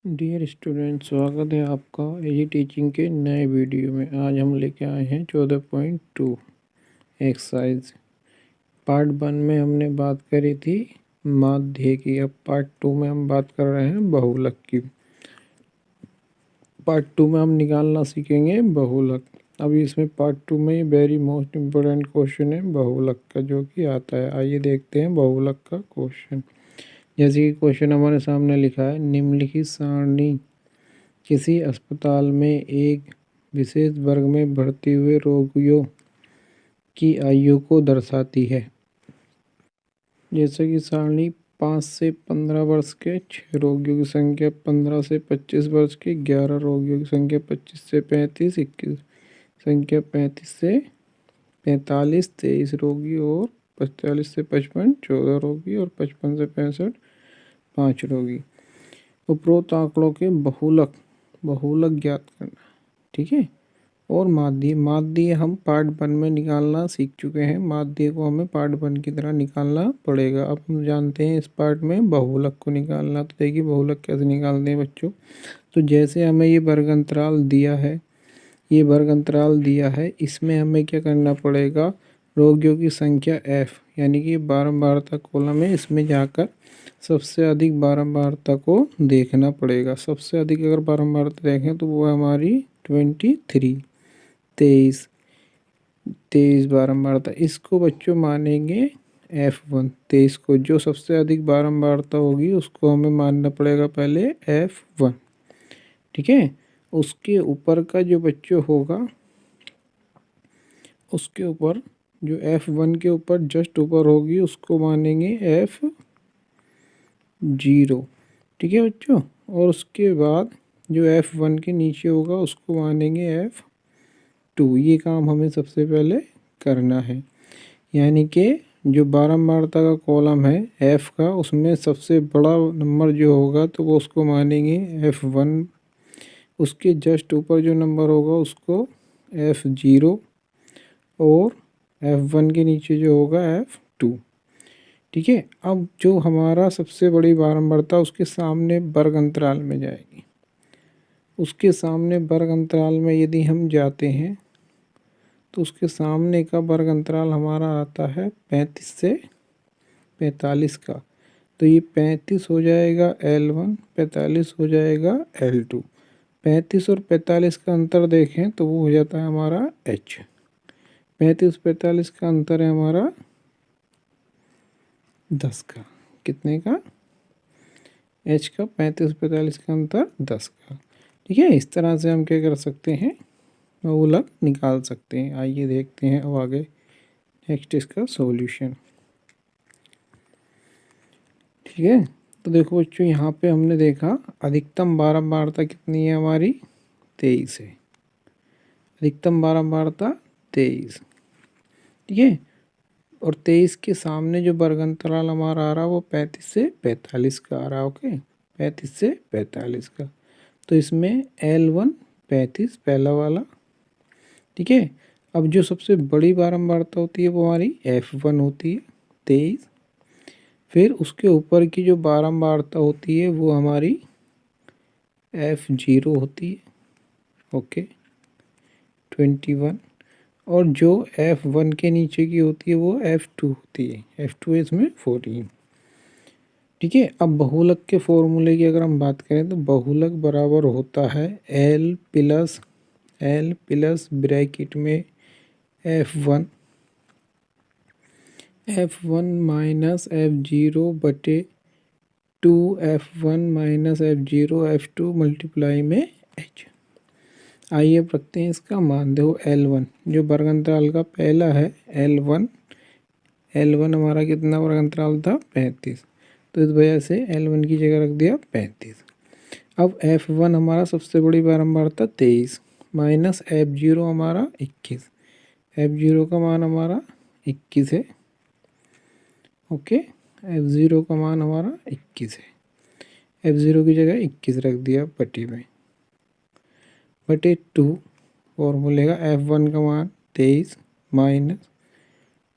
Dear student, स्वागत है आपका एजी टीचिंग के नए वीडियो में। आज हम लेके आए हैं 14.2 एक्सरसाइज। पार्ट 1 में हमने बात करी थी माध्य की। अब पार्ट 2 में हम बात कर रहे हैं बहुलक की। पार्ट 2 में हम निकालना सीखेंगे बहुलक। अभी इसमें पार्ट 2 में वेरी मोस्ट इम्पोर्टेंट क्वेश्चन है बहुलक का, जो कि आता है। आइए देखते हैं बहुलक का क्वेश्चन। जैसे कि क्वेश्चन हमारे सामने लिखा है, निम्नलिखित सारणी किसी अस्पताल में एक विशेष वर्ग में भर्ती हुए रोगियों की आयु को दर्शाती है। जैसे कि सारणी 5 से 15 वर्ष के 6 रोगियों की संख्या, 15 से 25 वर्ष के 11 रोगियों की संख्या, 25 से 35 21 संख्या, 35 से 45 23 रोगी और 45 से 55 14 रोगी और 55 से 65 5 रोगी। उपरोक्त आंकड़ों के बहुलक ज्ञात करना। ठीक है। और माध्य हम पार्ट 1 में निकालना सीख चुके हैं। माध्य को हमें पार्ट 1 की तरह निकालना पड़ेगा। अब हम जानते हैं इस पार्ट में बहुलक को निकालना। तो देखिए बहुलक कैसे निकालते हैं बच्चों। तो जैसे हमें ये वर्ग अंतराल दिया है, इसमें हमें क्या करना पड़ेगा, रोगियों की संख्या f यानी कि बारंबारता कॉलम है, इसमें जाकर सबसे अधिक बारंबारता को देखना पड़ेगा। सबसे अधिक अगर बारंबारता देखें तो वो हमारी 23 बारंबारता। इसको बच्चों मानेंगे F1। 23 को जो सबसे अधिक बारंबारता होगी उसको हमें मानना पड़ेगा पहले F1। ठीक है। उसके ऊपर का जो बच्चों होगा, उसके ऊपर जो F1 के ऊपर जस्ट ऊपर होगी उसको मानेंगे F0। ठीक है बच्चों। और उसके बाद जो F1 के नीचे होगा उसको मानेंगे F2। ये काम हमें सबसे पहले करना है। यानी कि जो बारंबारता का कॉलम है F का, उसमें सबसे बड़ा नंबर जो होगा तो वो उसको मानेंगे F1। उसके जस्ट ऊपर जो नंबर होगा उसको F0 और F1 के नीचे जो होगा F2। ठीक है। अब जो हमारा सबसे बड़ी बारंबारता उसके सामने वर्ग अंतराल में जाएगी। उसके सामने वर्ग अंतराल में यदि हम जाते हैं तो उसके सामने का वर्ग अंतराल हमारा आता है 35 से 45 का। तो ये 35 हो जाएगा L1, 45 हो जाएगा L2। 35 और 45 का अंतर देखें तो वो हो जाता है हमारा H। 35-45 का अंतर है हमारा 10 का। कितने का? H का। 35-45 का अंतर 10 का। ठीक है। इस तरह से हम क्या कर सकते हैं, बहुलक निकाल सकते हैं। आइए देखते हैं अब आगे नेक्स्ट इसका सॉल्यूशन। ठीक है। तो देखो बच्चों, यहाँ पे हमने देखा अधिकतम बारंबारता कितनी है हमारी, 23 है। अधिकतम बारंबारता 23। ठीक है। और 23 के सामने जो वर्ग अंतराल हमारा आ रहा है वो 35 से 45 का आ रहा है। ओके, 35 से 45 का। तो इसमें L1 35 पहला वाला। ठीक है। अब जो सबसे बड़ी बारंबारता होती है वो हमारी F1 होती है 23। फिर उसके ऊपर की जो बारंबारता होती है वो हमारी F0 होती है। ओके, 21। और जो F1 के नीचे की होती है वो F2 होती है। F2 इसमें 14। ठीक है। अब बहुलक के फॉर्मूले की अगर हम बात करें तो बहुलक बराबर होता है L प्लस ब्रैकेट में F1 माइनस F0 बटे 2 F1 minus F0 F2 multiply में H। आइए अब रखते हैं इसका मान। देखो L1 जो वर्ग अंतराल का पहला है, L1 हमारा कितना वर्ग अंतराल था, 35। तो इस वजह से L1 की जगह रख दिया 35। अब F1 हमारा सबसे बड़ी बारंबारता 23 माइनस F0 हमारा 21। F0 का मान हमारा 21 है। ओके, F0 का मान हमारा 21 है। F0 की जगह 21 रख दिया बटे में, बटे 2। फॉर्मूले का F1 का मान 23 माइनस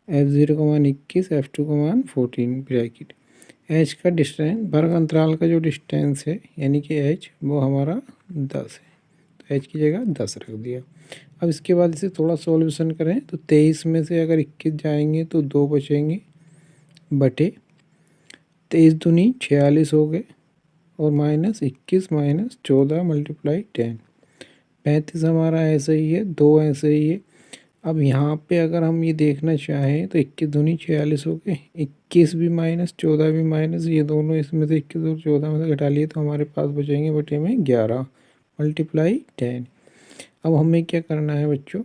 F0 का मान 21, F2 का मान 14 ब्रैकेट। एच का डिस्टेंस, वर्ग अंतराल का जो डिस्टेंस है यानी कि एच, वो हमारा 10 है, तो एच की जगह 10 रख दिया। अब इसके बाद इसे थोड़ा सॉल्यूशन करें तो 23 में से अगर 21 जाएंगे तो 2 बचेंगे, बटे 23 दूनी 46 हो गए, और माइनस 21 माइनस 14 मल्टीप्लाई 10, 35 हमारा ऐसे ही है, 2 ऐसे ही है। अब यहाँ पे अगर हम ये देखना चाहें तो 21 दूनी 46 हो गए, 21 भी माइनस 14 भी माइनस, ये दोनों इसमें से 21 और 14 में से घटा लिए तो हमारे पास बचेंगे बटे में 11 मल्टीप्लाई 10। अब हमें क्या करना है बच्चों,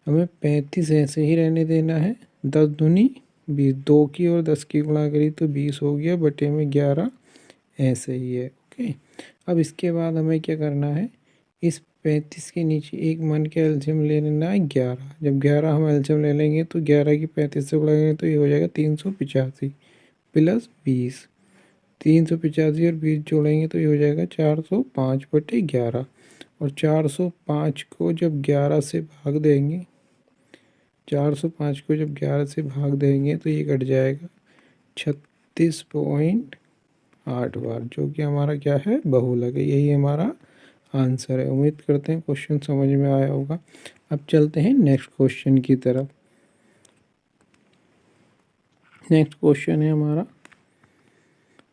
हमें 35 ऐसे ही रहने देना है, 10 दूनी 20, 2 की और 10 की गुणा करी तो 20 हो गया, बटे में 11 ऐसे ही है। ओके, अब इसके बाद हमें क्या करना है, इस 35 के नीचे एक मान के एलसीएम ले लेना है 11। जब 11 हम एलसीएम ले लेंगे तो 11 की 35 से गुणा तो ये हो जाएगा 385 प्लस 20, 385 और 20 जोड़ेंगे तो ये हो जाएगा 405 बटे 11, और 405 को जब 11 से भाग देंगे, 405 को जब 11 से भाग देंगे तो ये कट जाएगा 36.8 बार, जो कि हमारा क्या है, बहुलक है। यही हमारा आंसर है। उम्मीद करते हैं क्वेश्चन समझ में आया होगा। अब चलते हैं नेक्स्ट क्वेश्चन की तरफ। नेक्स्ट क्वेश्चन है हमारा,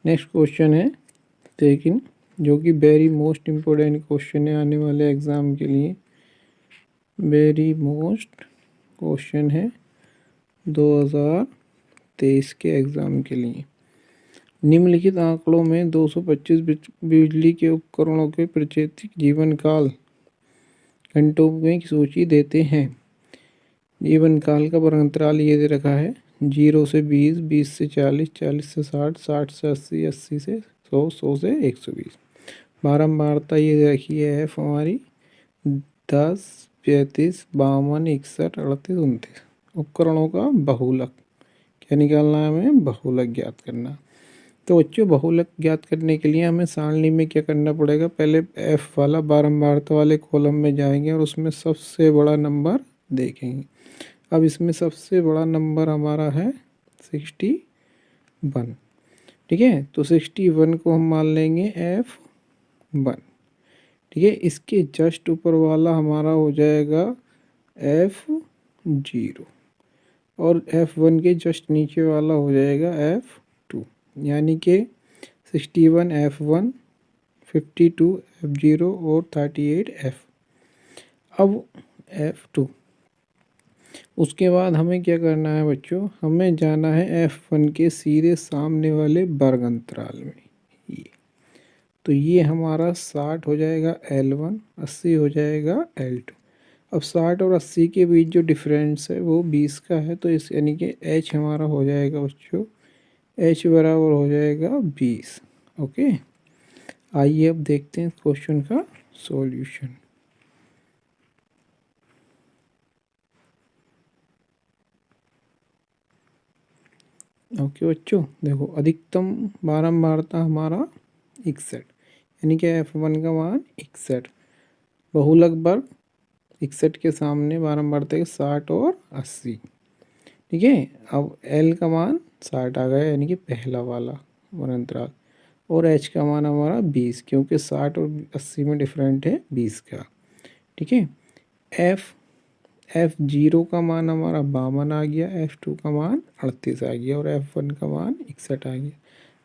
नेक्स्ट क्वेश्चन है लेकिन जो कि वेरी मोस्ट इम्पोर्टेंट क्वेश्चन है आने वाले एग्ज़ाम के लिए। वेरी मोस्ट क्वेश्चन है 2023 के एग्ज़ाम के लिए। निम्नलिखित आंकड़ों में 225 बिजली के उपकरणों के प्रचेतिक जीवन काल घंटों में सूची देते हैं। जीवन काल का वर्गअंतराल ये दे रखा है, 0 से 20, 20 से 40, 40 से 60, 60 से 80, 80 से 100, 100 से 120। बारंबारता ये दे रखी है एफ हमारी 10, 35, 52, 61, 38, 29। उपकरणों का बहुलक क्या निकालना है, हमें बहुलक ज्ञात करना। तो बच्चों बहुलक ज्ञात करने के लिए हमें सारणी में क्या करना पड़ेगा, पहले एफ वाला बारंबारता वाले कॉलम में जाएंगे और उसमें सबसे बड़ा नंबर देखेंगे। अब इसमें सबसे बड़ा नंबर हमारा है 61, ठीक है, तो 61 को हम मान लेंगे F1, ठीक है। इसके जस्ट ऊपर वाला हमारा हो जाएगा F0, और F1 के जस्ट नीचे वाला हो जाएगा F2, यानी कि 61 F1, 52 F0 और 38 F। अब F2, उसके बाद हमें क्या करना है बच्चों, हमें जाना है F1 के सीधे सामने वाले वर्ग अंतराल में, ये तो ये हमारा 60 हो जाएगा L1, 80 हो जाएगा L2। अब 60 और 80 के बीच जो डिफरेंस है वो 20 का है, तो इस यानी कि H हमारा हो जाएगा बच्चों, H बराबर हो जाएगा 20। ओके, आइए अब देखते हैं क्वेश्चन का सॉल्यूशन। ओके बच्चों, देखो अधिकतम बारंबारता हमारा 61, यानी कि F1 का मान 61, बहुलक वर्ग 61 के सामने बारंबारता के 60 और 80, ठीक है। अब L का मान 60 आ गया, यानी कि पहला वाला वर्गअंतराल, और H का मान हमारा 20, क्योंकि 60 और 80 में डिफरेंट है 20 का, ठीक है। F0 का मान हमारा 52 आ गया, F2 का मान 38 आ गया, और F1 का मान 61 आ गया।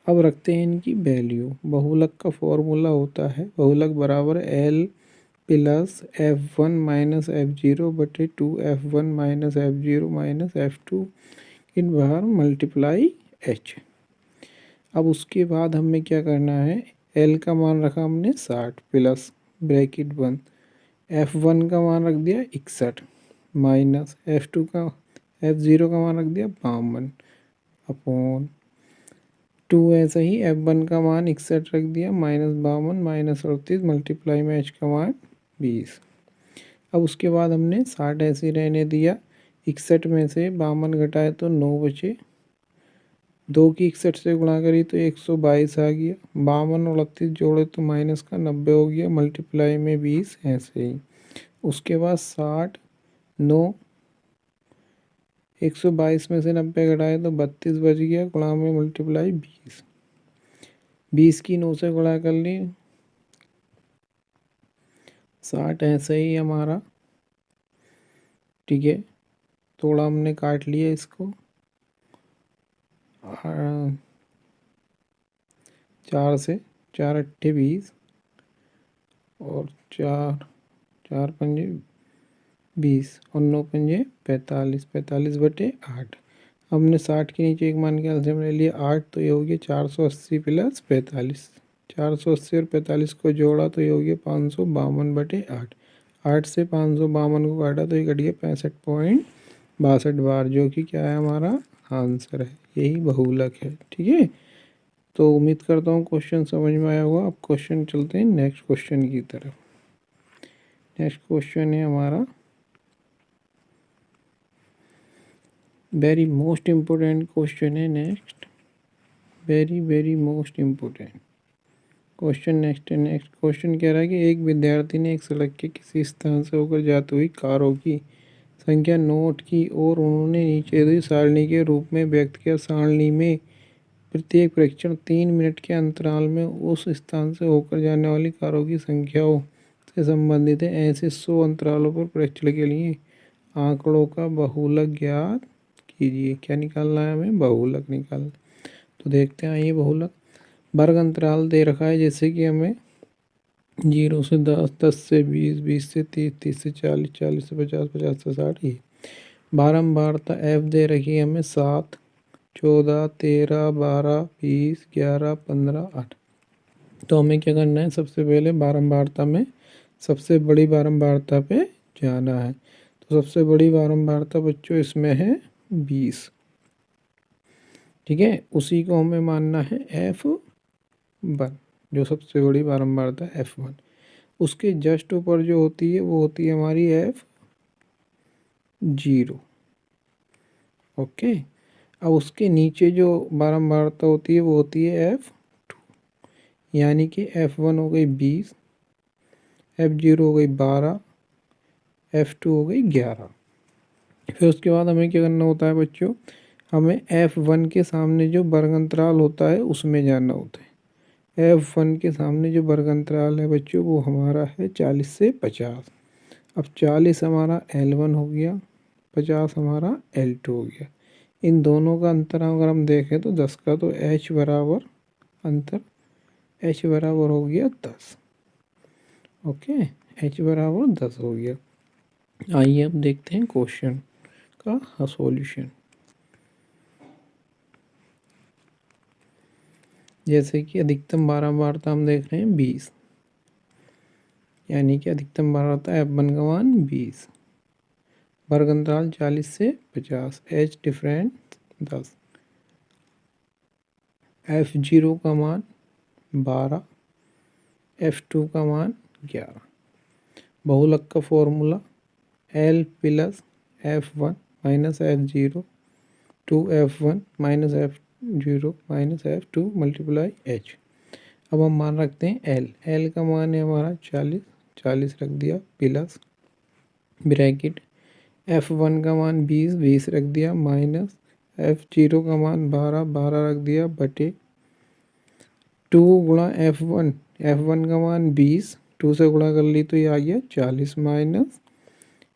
अब रखते हैं इनकी वैल्यू। बहुलक का फॉर्मूला होता है, बहुलक बराबर L plus F1 minus F0 बटे 2F1 minus F0 minus F2 इन बाहर मल्टीप्लाई H। अब उसके बाद हमें क्या करना है, L का मान रखा हमने 60 प्लस ब्रैकेट बंद, F1 का मान रख दिया 61 माइनस F2 का, F0 का मान रख दिया 52 अपॉन 2, ऐसा ही F1 का मान 61 रख दिया माइनस 52 माइनस 38 मल्टीप्लाई में H का मान 20। अब उसके बाद हमने 60 ऐसे रहने दिया, 61 में से 52 घटाए तो 9 बचे, 2 की 61 से गुणा करी तो 122 आ गया, 52 और 38 जोड़े तो माइनस का 90 हो गया, मल्टीप्लाई में 20 ऐसे ही। उसके बाद 60, 9, 122 में से 90 घटाए तो 32 बच गया, गुणा में मल्टीप्लाई 20, 20 की 9 से गुणा कर ली, 60 ऐसे ही हमारा, ठीक है। थोड़ा हमने काट लिया इसको, 4 से, 4 अट्ठे 20 और 4 पंजे 20 और 9 पंजे 45, 45/8। हमने 60 के नीचे एक मान के एलसीएम ले लिया 8, तो ये हो गया 480 प्लस 45। 480 और 45 को जोड़ा तो ये हो गया 552/8। 8 से 552 को काटा तो ये कट गया 65.62 बार, जो कि क्या है हमारा आंसर है, यही बहुलक है, ठीक है। तो उम्मीद करता हूँ क्वेश्चन समझ में आया होगा। अब क्वेश्चन चलते हैं नेक्स्ट क्वेश्चन की तरफ। नेक्स्ट क्वेश्चन है हमारा वेरी मोस्ट इम्पोर्टेंट क्वेश्चन है। Next very most important question next question कह रहा है कि एक विद्यार्थी ने एक सड़क के किसी स्थान से होकर जाती हुई कारों की संख्या नोट की और उन्होंने नीचे दी सारणी के रूप में व्यक्त किया। सारणी में प्रत्येक परीक्षण 3 मिनट के अंतराल में उस स्थान से होकर जाने वाली कारों की संख्याओं से संबंधित है। ऐसे 100 अंतरालों पर परीक्षण के लिए आंकड़ों का बहुलक ज्ञात कीजिए। क्या निकालना है हमें? बहुलक निकालना। तो देखते हैं, ये बहुलक वर्ग अंतराल दे रखा है, जैसे कि हमें 0 से 10, 10 से 20, 20 से 30, 30 से 40, 40 से 50, 50 से 60। ये बारंबारता एफ दे रखी है हमें 7, 14, 13, 12, 20, 11, 15, 8। तो हमें क्या करना है? सबसे पहले बारंबारता में सबसे बड़ी बारंबारता पे जाना है। तो सबसे बड़ी बारंबारता बच्चों इसमें है 20, ठीक है। उसी को हमें मानना है F1, जो सबसे बड़ी बारंबारता F1। उसके जस्ट ऊपर जो होती है वो होती है हमारी F0, ओके। अब उसके नीचे जो बारंबारता होती है वो होती है F2, यानी कि F1 हो गई 20, F0 हो गई 12, F2 हो गई 11। फिर उसके बाद हमें क्या करना होता है बच्चों? हमें F1 के सामने जो वर्ग अंतराल होता है उसमें जाना होता है। F1 के सामने जो वर्ग अंतराल है बच्चों वो हमारा है 40 से 50। अब 40 हमारा L1 हो गया, 50 हमारा L2 हो गया। इन दोनों का अंतर अगर हम देखें तो 10 का, तो H बराबर अंतर H बराबर हो गया 10, ओके। H बराबर 10 हो गया। आइए अब देखते हैं क्वेश्चन का सॉल्यूशन। जैसे कि अधिकतम बारंबारता हम देख रहे हैं 20, यानी कि अधिकतम बारंबारता F1 का मान 20, वर्ग अंतराल 40 से 50, H डिफरेंस 10, F0 का मान 12, F2 का मान 11। बहुलक का formula L plus F1 minus F0 2F1 minus F0 minus F2 multiply H। अब हम मान रखते हैं L का मान है हमारा 40, 40 रख दिया, प्लस ब्रैकेट F1 का मान 20, 20 रख दिया, माइनस F0 का मान 12, 12 रख दिया, बटे 2 गुणा F1 का मान 20, 2 से गुणा कर ली तो ये आ गया 40, माइनस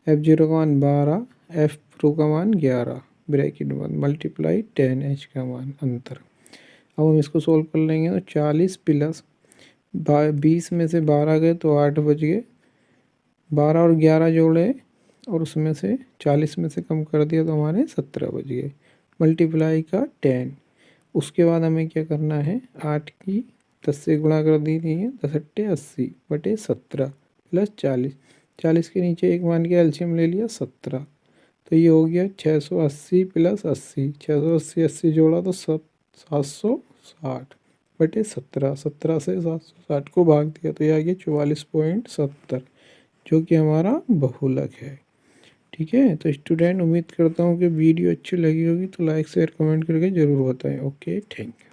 F0 का मान 12, F2 का मान 11, ब्रैकेट बंद, मल्टीप्लाई 10H का मान अंतर। अब हम इसको सोल्व कर लेंगे तो 40 प्लस 20 में से 12 गए तो 8 बच गए, 12 और 11 जोड़े और उसमें से 40 में से कम कर दिया तो हमारे 17 बच गए, मल्टीप्लाई का 10। उसके बाद हमें क्या करना है? 8 की 10 से गुणा कर दी थी, 10 अट्ठे 80 बटे 17 प्लस 40, 40 के नीचे एक मान के एलसीएम ले लिया 17, तो ये हो गया 680 प्लस 80, 680 80 जोड़ा तो 760 बटे 17, 17 से 760 को भाग दिया तो ये आ गया 44.70, जो कि हमारा बहुलक है, ठीक है। तो स्टूडेंट, उम्मीद करता हूँ कि वीडियो अच्छी लगी होगी, तो लाइक शेयर कमेंट करके ज़रूर बताएं। Okay, thank you.